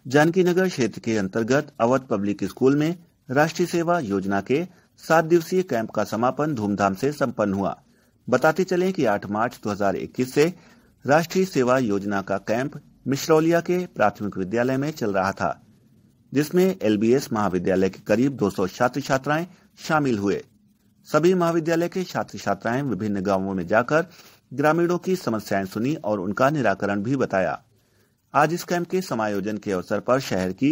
जानकी नगर क्षेत्र के अंतर्गत अवध पब्लिक स्कूल में राष्ट्रीय सेवा योजना के 7 दिवसीय कैंप का समापन धूमधाम से संपन्न हुआ। बताते चलें कि 8 मार्च 2021 से राष्ट्रीय सेवा योजना का कैंप मिश्रौलिया के प्राथमिक विद्यालय में चल रहा था, जिसमें LBS महाविद्यालय के करीब 200 छात्र छात्राएं शामिल हुए। सभी महाविद्यालय के छात्र छात्राएं विभिन्न गांवों में जाकर ग्रामीणों की समस्याएं सुनी और उनका निराकरण भी बताया। आज इस कैंप के समायोजन के अवसर पर शहर की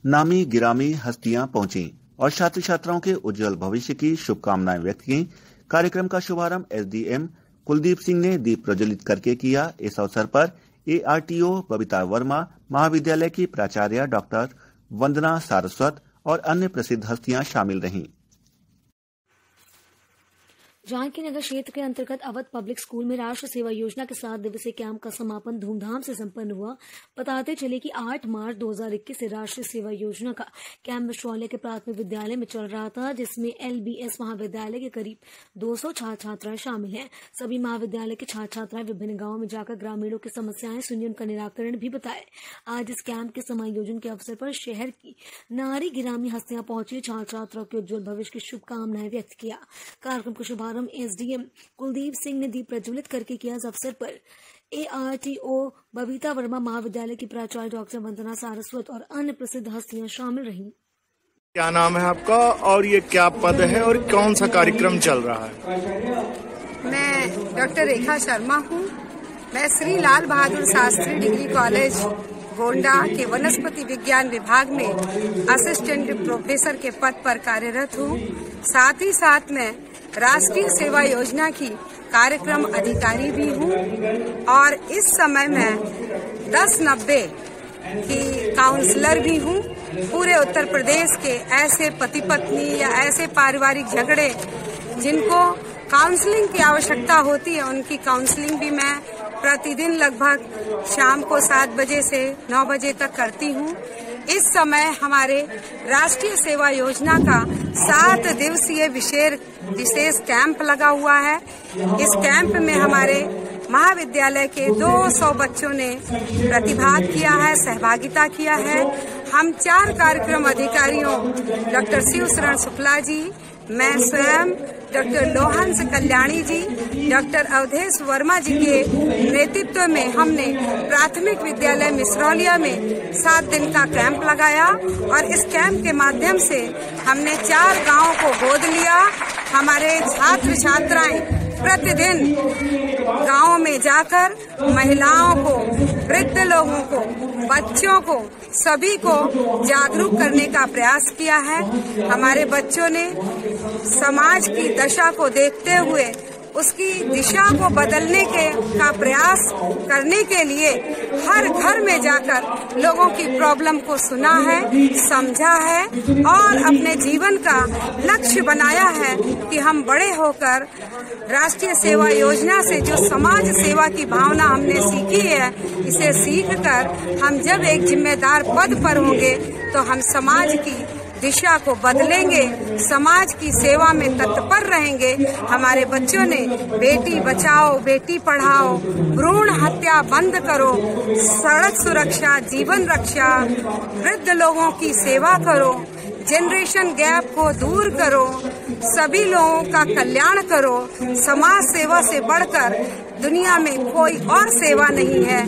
नामी गिरामी हस्तियां पहुंची और छात्र छात्राओं के उज्जवल भविष्य की शुभकामनाएं व्यक्त की। कार्यक्रम का शुभारंभ SDM कुलदीप सिंह ने दीप प्रज्वलित करके किया। इस अवसर पर ARTO बबीता वर्मा, महाविद्यालय की प्राचार्य डॉक्टर वंदना सारस्वत और अन्य प्रसिद्ध हस्तियां शामिल रहीं। जानकी नगर क्षेत्र के अंतर्गत अवध पब्लिक स्कूल में राष्ट्रीय सेवा योजना के 7 दिवसीय कैंप का समापन धूमधाम से संपन्न हुआ। बताते चले कि 8 मार्च 2021 से राष्ट्रीय सेवा योजना का कैंप मिश्रौलिया के प्राथमिक विद्यालय में चल रहा था, जिसमें LBS महाविद्यालय के करीब 200 छात्र छात्राएं शामिल हैं। सभी महाविद्यालय के छात्र छात्राएं विभिन्न गाँवों में जाकर ग्रामीणों की समस्याएं सुनी, उनका निराकरण भी बताए। आज इस कैंप के समायोजन के अवसर पर शहर की नारी गिरामी हस्तियां पहुंची, छात्र छात्राओं के उज्जवल भविष्य की शुभकामनाएं व्यक्त किया। कार्यक्रम का शुभारंभ SDM कुलदीप सिंह ने दीप प्रज्वलित करके किया। इस अवसर पर ARTO बबीता वर्मा, महाविद्यालय की प्राचार्य डॉक्टर वंदना सारस्वत और अन्य प्रसिद्ध हस्तियां शामिल रहीं। क्या नाम है आपका और ये क्या पद है और कौन सा कार्यक्रम चल रहा है? मैं डॉक्टर रेखा शर्मा हूँ। मैं श्री लाल बहादुर शास्त्री डिग्री कॉलेज गोंडा के वनस्पति विज्ञान विभाग में असिस्टेंट प्रोफेसर के पद पर कार्यरत हूँ। साथ ही साथ मैं राष्ट्रीय सेवा योजना की कार्यक्रम अधिकारी भी हूँ और इस समय मैं 1090 की काउंसलर भी हूँ। पूरे उत्तर प्रदेश के ऐसे पति पत्नी या ऐसे पारिवारिक झगड़े जिनको काउंसलिंग की आवश्यकता होती है, उनकी काउंसलिंग भी मैं प्रतिदिन लगभग शाम को 7 बजे से 9 बजे तक करती हूँ। इस समय हमारे राष्ट्रीय सेवा योजना का 7 दिवसीय विशेष कैंप लगा हुआ है। इस कैंप में हमारे महाविद्यालय के 200 बच्चों ने प्रतिभाग किया है, सहभागिता किया है। हम 4 कार्यक्रम अधिकारियों डॉक्टर शिव शरण शुक्ला जी, मैं स्वयं, डॉक्टर लोहंस कल्याणी जी, डॉक्टर अवधेश वर्मा जी के नेतृत्व में हमने प्राथमिक विद्यालय मिश्रौलिया में 7 दिन का कैंप लगाया और इस कैंप के माध्यम से हमने 4 गांवों को गोद लिया। हमारे छात्र छात्राएं प्रतिदिन गांवों में जाकर महिलाओं को, वृद्ध लोगों को, बच्चों को, सभी को जागरूक करने का प्रयास किया है। हमारे बच्चों ने समाज की दशा को देखते हुए उसकी दिशा को बदलने का प्रयास करने के लिए हर घर में जाकर लोगों की प्रॉब्लम को सुना है, समझा है और अपने जीवन का लक्ष्य बनाया है कि हम बड़े होकर राष्ट्रीय सेवा योजना से जो समाज सेवा की भावना हमने सीखी है, इसे सीखकर हम जब एक जिम्मेदार पद पर होंगे तो हम समाज की दिशा को बदलेंगे, समाज की सेवा में तत्पर रहेंगे। हमारे बच्चों ने बेटी बचाओ, बेटी पढ़ाओ, भ्रूण हत्या बंद करो, सड़क सुरक्षा, जीवन रक्षा, वृद्ध लोगों की सेवा करो, जनरेशन गैप को दूर करो, सभी लोगों का कल्याण करो। समाज सेवा से बढ़कर दुनिया में कोई और सेवा नहीं है।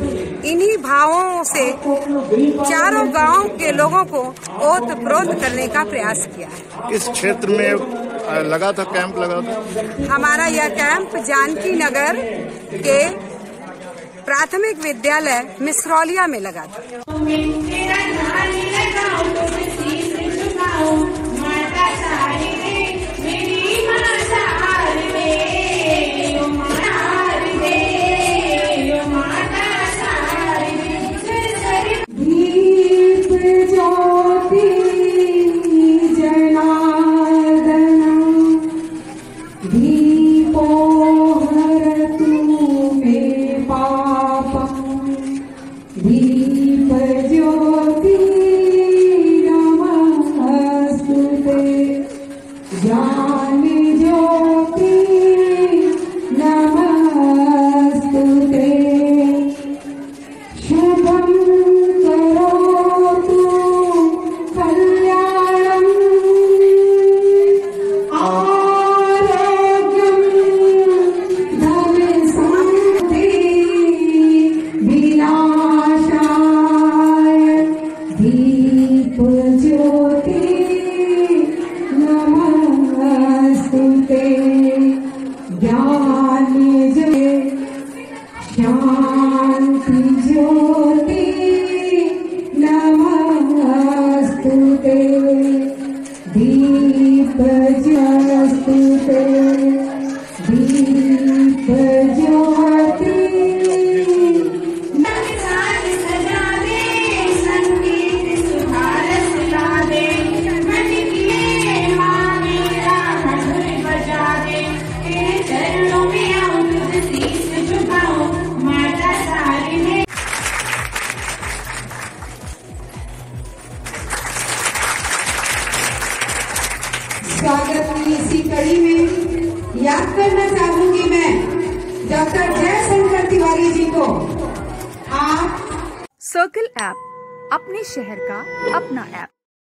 इन्हीं भावों से चारों गांव के लोगों को ओत-प्रोत करने का प्रयास किया है। किस क्षेत्र में लगा था कैंप लगा था? हमारा यह कैंप जानकी नगर के प्राथमिक विद्यालय मिश्रौलिया में लगा था। शुभं करो स्वागत की इसी कड़ी में याद करना चाहूंगी मैं डॉक्टर जयशंकर तिवारी जी को। आप सर्कल ऐप, अपने शहर का अपना ऐप।